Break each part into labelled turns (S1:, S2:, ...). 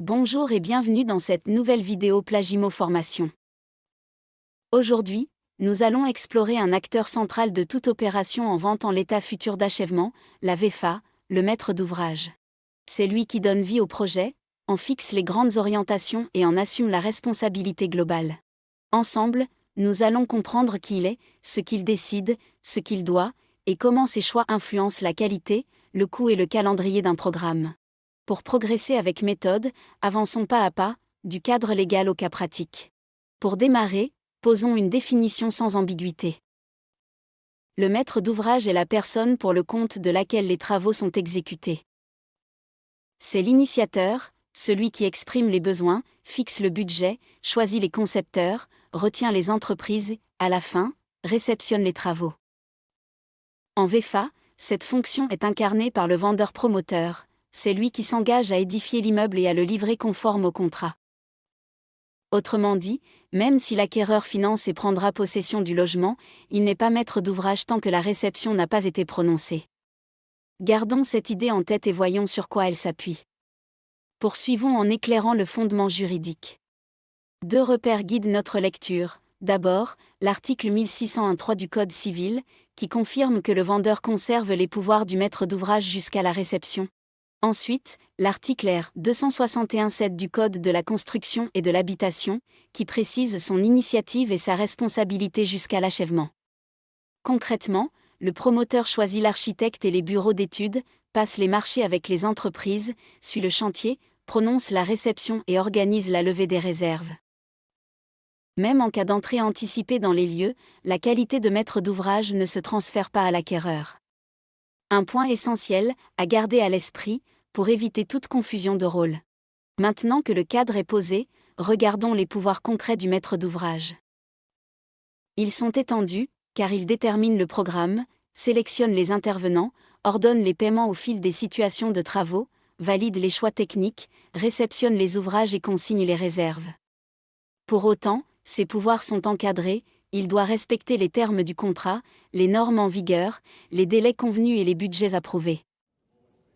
S1: Bonjour et bienvenue dans cette nouvelle vidéo Plagimo Formation. Aujourd'hui, nous allons explorer un acteur central de toute opération en vente en l'état futur d'achèvement, la VFA, le maître d'ouvrage. C'est lui qui donne vie au projet, en fixe les grandes orientations et en assume la responsabilité globale. Ensemble, nous allons comprendre qui il est, ce qu'il décide, ce qu'il doit, et comment ses choix influencent la qualité, le coût et le calendrier d'un programme. Pour progresser avec méthode, avançons pas à pas, du cadre légal au cas pratique. Pour démarrer, posons une définition sans ambiguïté. Le maître d'ouvrage est la personne pour le compte de laquelle les travaux sont exécutés. C'est l'initiateur, celui qui exprime les besoins, fixe le budget, choisit les concepteurs, retient les entreprises et, à la fin, réceptionne les travaux. En VFA, cette fonction est incarnée par le vendeur-promoteur. C'est lui qui s'engage à édifier l'immeuble et à le livrer conforme au contrat. Autrement dit, même si l'acquéreur finance et prendra possession du logement, il n'est pas maître d'ouvrage tant que la réception n'a pas été prononcée. Gardons cette idée en tête et voyons sur quoi elle s'appuie. Poursuivons en éclairant le fondement juridique. 2 repères guident notre lecture. D'abord, l'article 1601-3 du Code civil, qui confirme que le vendeur conserve les pouvoirs du maître d'ouvrage jusqu'à la réception. Ensuite, l'article R. 261-7 du Code de la construction et de l'habitation, qui précise son initiative et sa responsabilité jusqu'à l'achèvement. Concrètement, le promoteur choisit l'architecte et les bureaux d'études, passe les marchés avec les entreprises, suit le chantier, prononce la réception et organise la levée des réserves. Même en cas d'entrée anticipée dans les lieux, la qualité de maître d'ouvrage ne se transfère pas à l'acquéreur. Un point essentiel, à garder à l'esprit, pour éviter toute confusion de rôle. Maintenant que le cadre est posé, regardons les pouvoirs concrets du maître d'ouvrage. Ils sont étendus, car ils déterminent le programme, sélectionnent les intervenants, ordonnent les paiements au fil des situations de travaux, valident les choix techniques, réceptionnent les ouvrages et consignent les réserves. Pour autant, ces pouvoirs sont encadrés. Il doit respecter les termes du contrat, les normes en vigueur, les délais convenus et les budgets approuvés.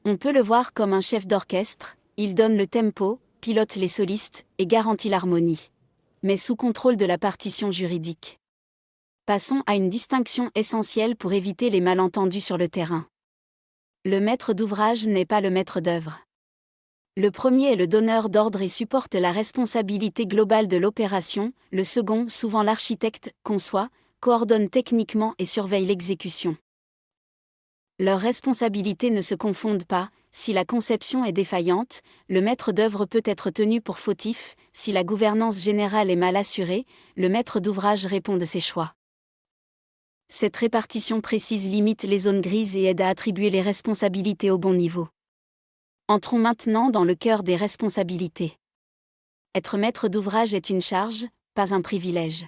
S1: On peut le voir comme un chef d'orchestre, il donne le tempo, pilote les solistes et garantit l'harmonie. Mais sous contrôle de la partition juridique. Passons à une distinction essentielle pour éviter les malentendus sur le terrain. Le maître d'ouvrage n'est pas le maître d'œuvre. Le premier est le donneur d'ordre et supporte la responsabilité globale de l'opération, le second, souvent l'architecte, conçoit, coordonne techniquement et surveille l'exécution. Leurs responsabilités ne se confondent pas. Si la conception est défaillante, le maître d'œuvre peut être tenu pour fautif. Si la gouvernance générale est mal assurée, le maître d'ouvrage répond de ses choix. Cette répartition précise limite les zones grises et aide à attribuer les responsabilités au bon niveau. Entrons maintenant dans le cœur des responsabilités. Être maître d'ouvrage est une charge, pas un privilège.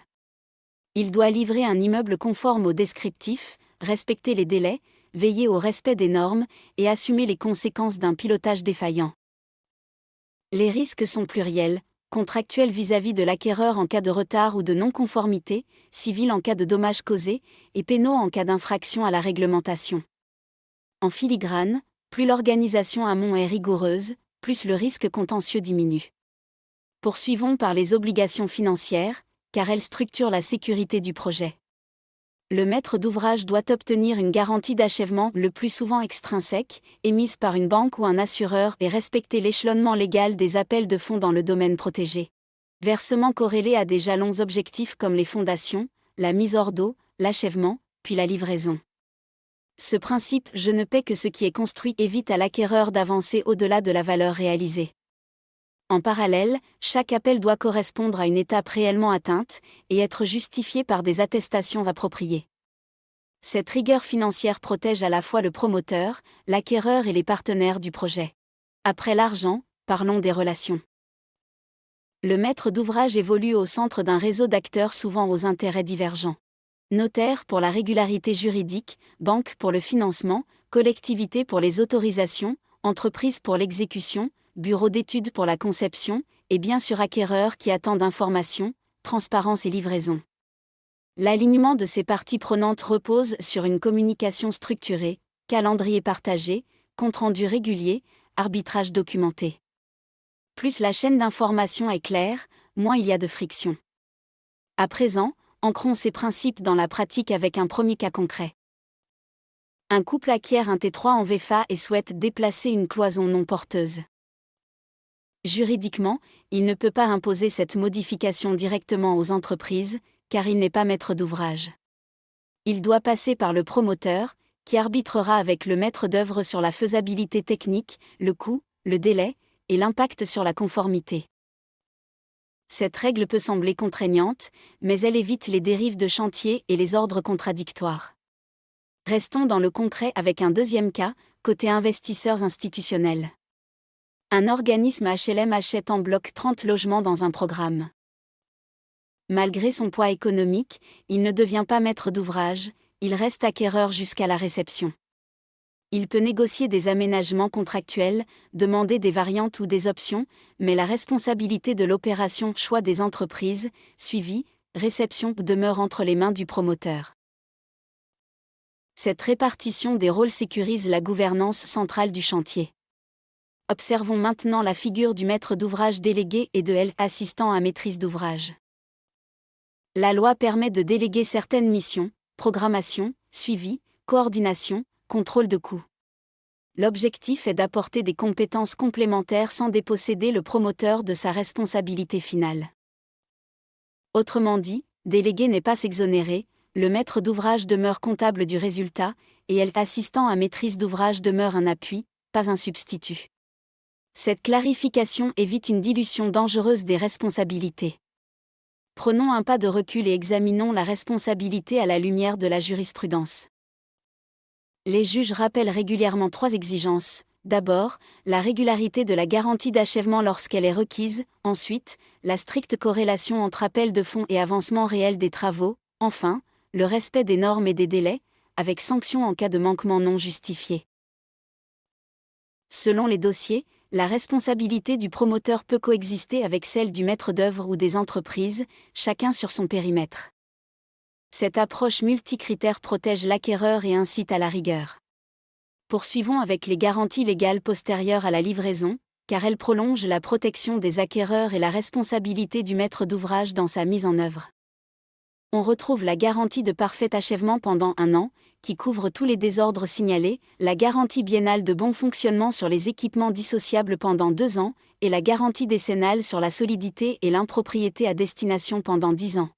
S1: Il doit livrer un immeuble conforme au descriptif, respecter les délais, veiller au respect des normes et assumer les conséquences d'un pilotage défaillant. Les risques sont pluriels, contractuels vis-à-vis de l'acquéreur en cas de retard ou de non-conformité, civils en cas de dommages causés, et pénaux en cas d'infraction à la réglementation. En filigrane, plus l'organisation amont est rigoureuse, plus le risque contentieux diminue. Poursuivons par les obligations financières, car elles structurent la sécurité du projet. Le maître d'ouvrage doit obtenir une garantie d'achèvement, le plus souvent extrinsèque, émise par une banque ou un assureur, et respecter l'échelonnement légal des appels de fonds dans le domaine protégé. Versement corrélé à des jalons objectifs comme les fondations, la mise hors d'eau, l'achèvement, puis la livraison. Ce principe « je ne paie que ce qui est construit » évite à l'acquéreur d'avancer au-delà de la valeur réalisée. En parallèle, chaque appel doit correspondre à une étape réellement atteinte et être justifié par des attestations appropriées. Cette rigueur financière protège à la fois le promoteur, l'acquéreur et les partenaires du projet. Après l'argent, parlons des relations. Le maître d'ouvrage évolue au centre d'un réseau d'acteurs souvent aux intérêts divergents. Notaire pour la régularité juridique, banque pour le financement, collectivité pour les autorisations, entreprise pour l'exécution, bureau d'études pour la conception, et bien sûr acquéreurs qui attendent information, transparence et livraison. L'alignement de ces parties prenantes repose sur une communication structurée, calendrier partagé, compte-rendu régulier, arbitrage documenté. Plus la chaîne d'information est claire, moins il y a de friction. À présent, ancrons ces principes dans la pratique avec un premier cas concret. Un couple acquiert un T3 en VFA et souhaite déplacer une cloison non porteuse. Juridiquement, il ne peut pas imposer cette modification directement aux entreprises, car il n'est pas maître d'ouvrage. Il doit passer par le promoteur, qui arbitrera avec le maître d'œuvre sur la faisabilité technique, le coût, le délai, et l'impact sur la conformité. Cette règle peut sembler contraignante, mais elle évite les dérives de chantier et les ordres contradictoires. Restons dans le concret avec un deuxième cas, côté investisseurs institutionnels. Un organisme HLM achète en bloc 30 logements dans un programme. Malgré son poids économique, il ne devient pas maître d'ouvrage, il reste acquéreur jusqu'à la réception. Il peut négocier des aménagements contractuels, demander des variantes ou des options, mais la responsabilité de l'opération choix des entreprises, suivi, réception demeure entre les mains du promoteur. Cette répartition des rôles sécurise la gouvernance centrale du chantier. Observons maintenant la figure du maître d'ouvrage délégué et de l'assistant à maîtrise d'ouvrage. La loi permet de déléguer certaines missions, programmation, suivi, coordination, contrôle de coûts. L'objectif est d'apporter des compétences complémentaires sans déposséder le promoteur de sa responsabilité finale. Autrement dit, déléguer n'est pas s'exonérer, le maître d'ouvrage demeure comptable du résultat, et l'assistant à maîtrise d'ouvrage demeure un appui, pas un substitut. Cette clarification évite une dilution dangereuse des responsabilités. Prenons un pas de recul et examinons la responsabilité à la lumière de la jurisprudence. Les juges rappellent régulièrement 3 exigences. D'abord, la régularité de la garantie d'achèvement lorsqu'elle est requise, ensuite, la stricte corrélation entre appel de fonds et avancement réel des travaux, enfin, le respect des normes et des délais, avec sanction en cas de manquement non justifié. Selon les dossiers, la responsabilité du promoteur peut coexister avec celle du maître d'œuvre ou des entreprises, chacun sur son périmètre. Cette approche multicritère protège l'acquéreur et incite à la rigueur. Poursuivons avec les garanties légales postérieures à la livraison, car elles prolongent la protection des acquéreurs et la responsabilité du maître d'ouvrage dans sa mise en œuvre. On retrouve la garantie de parfait achèvement pendant 1 an, qui couvre tous les désordres signalés, la garantie biennale de bon fonctionnement sur les équipements dissociables pendant 2 ans, et la garantie décennale sur la solidité et l'impropriété à destination pendant 10 ans.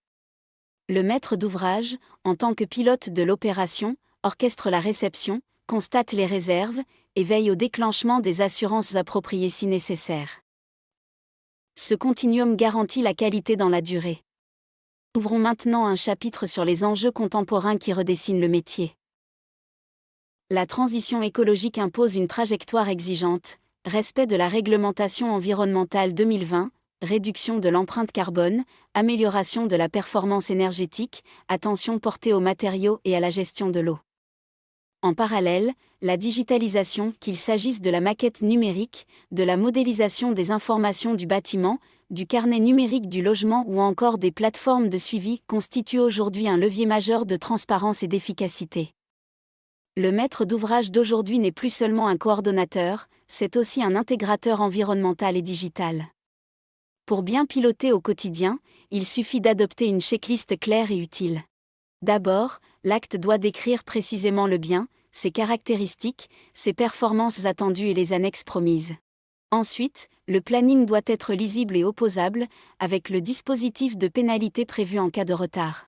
S1: Le maître d'ouvrage, en tant que pilote de l'opération, orchestre la réception, constate les réserves, et veille au déclenchement des assurances appropriées si nécessaire. Ce continuum garantit la qualité dans la durée. Ouvrons maintenant un chapitre sur les enjeux contemporains qui redessinent le métier. La transition écologique impose une trajectoire exigeante, respect de la réglementation environnementale 2020, réduction de l'empreinte carbone, amélioration de la performance énergétique, attention portée aux matériaux et à la gestion de l'eau. En parallèle, la digitalisation, qu'il s'agisse de la maquette numérique, de la modélisation des informations du bâtiment, du carnet numérique du logement ou encore des plateformes de suivi, constitue aujourd'hui un levier majeur de transparence et d'efficacité. Le maître d'ouvrage d'aujourd'hui n'est plus seulement un coordonnateur, c'est aussi un intégrateur environnemental et digital. Pour bien piloter au quotidien, il suffit d'adopter une checklist claire et utile. D'abord, l'acte doit décrire précisément le bien, ses caractéristiques, ses performances attendues et les annexes promises. Ensuite, le planning doit être lisible et opposable, avec le dispositif de pénalité prévu en cas de retard.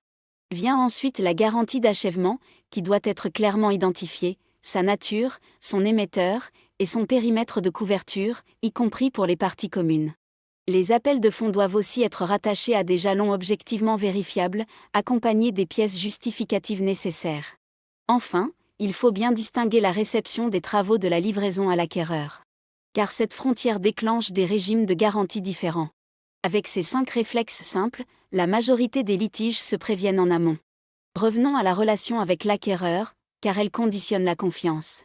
S1: Vient ensuite la garantie d'achèvement, qui doit être clairement identifiée, sa nature, son émetteur, et son périmètre de couverture, y compris pour les parties communes. Les appels de fonds doivent aussi être rattachés à des jalons objectivement vérifiables, accompagnés des pièces justificatives nécessaires. Enfin, il faut bien distinguer la réception des travaux de la livraison à l'acquéreur. Car cette frontière déclenche des régimes de garantie différents. Avec ces 5 réflexes simples, la majorité des litiges se préviennent en amont. Revenons à la relation avec l'acquéreur, car elle conditionne la confiance.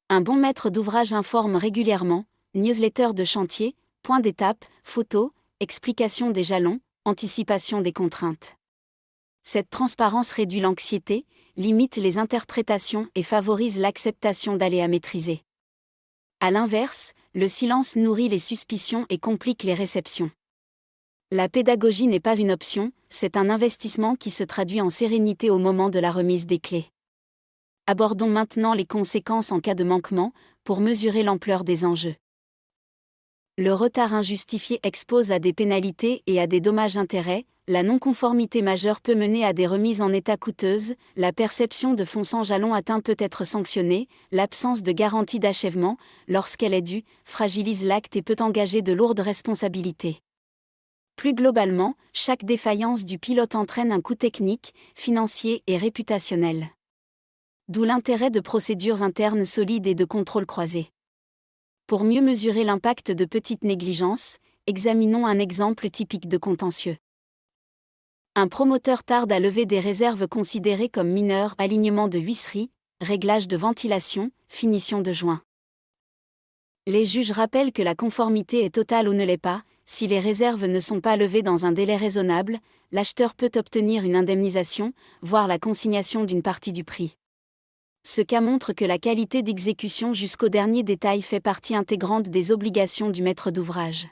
S1: Un bon maître d'ouvrage informe régulièrement, newsletter de chantier, point d'étape, photos, explication des jalons, anticipation des contraintes. Cette transparence réduit l'anxiété, limite les interprétations et favorise l'acceptation d'aléas maîtrisés. À l'inverse, le silence nourrit les suspicions et complique les réceptions. La pédagogie n'est pas une option, c'est un investissement qui se traduit en sérénité au moment de la remise des clés. Abordons maintenant les conséquences en cas de manquement, pour mesurer l'ampleur des enjeux. Le retard injustifié expose à des pénalités et à des dommages-intérêts, la non-conformité majeure peut mener à des remises en état coûteuses, la perception de fonds sans jalon atteint peut être sanctionnée, l'absence de garantie d'achèvement, lorsqu'elle est due, fragilise l'acte et peut engager de lourdes responsabilités. Plus globalement, chaque défaillance du pilote entraîne un coût technique, financier et réputationnel. D'où l'intérêt de procédures internes solides et de contrôles croisés. Pour mieux mesurer l'impact de petites négligences, examinons un exemple typique de contentieux. Un promoteur tarde à lever des réserves considérées comme mineures, alignement de huisserie, réglage de ventilation, finition de joint. Les juges rappellent que la conformité est totale ou ne l'est pas. Si les réserves ne sont pas levées dans un délai raisonnable, l'acheteur peut obtenir une indemnisation, voire la consignation d'une partie du prix. Ce cas montre que la qualité d'exécution jusqu'au dernier détail fait partie intégrante des obligations du maître d'ouvrage.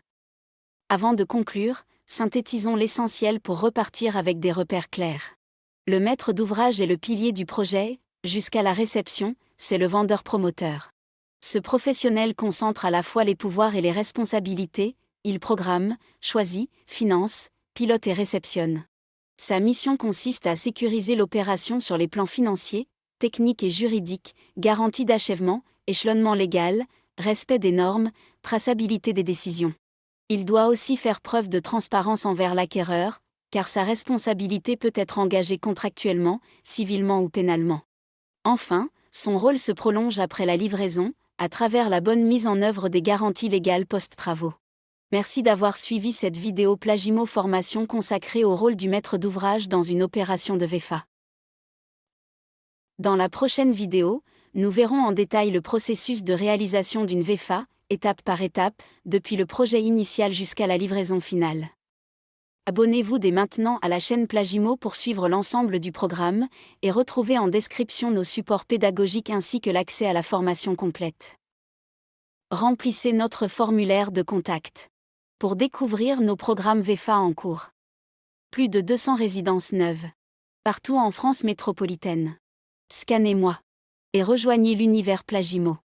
S1: Avant de conclure, synthétisons l'essentiel pour repartir avec des repères clairs. Le maître d'ouvrage est le pilier du projet, jusqu'à la réception, c'est le vendeur-promoteur. Ce professionnel concentre à la fois les pouvoirs et les responsabilités. Il programme, choisit, finance, pilote et réceptionne. Sa mission consiste à sécuriser l'opération sur les plans financiers, techniques et juridiques, garantie d'achèvement, échelonnement légal, respect des normes, traçabilité des décisions. Il doit aussi faire preuve de transparence envers l'acquéreur, car sa responsabilité peut être engagée contractuellement, civilement ou pénalement. Enfin, son rôle se prolonge après la livraison, à travers la bonne mise en œuvre des garanties légales post-travaux. Merci d'avoir suivi cette vidéo Plagimo Formation consacrée au rôle du maître d'ouvrage dans une opération de VEFA. Dans la prochaine vidéo, nous verrons en détail le processus de réalisation d'une VEFA, étape par étape, depuis le projet initial jusqu'à la livraison finale. Abonnez-vous dès maintenant à la chaîne Plagimo pour suivre l'ensemble du programme, et retrouvez en description nos supports pédagogiques ainsi que l'accès à la formation complète. Remplissez notre formulaire de contact pour découvrir nos programmes VEFA en cours. Plus de 200 résidences neuves. Partout en France métropolitaine. Scannez-moi. Et rejoignez l'univers Plagimo.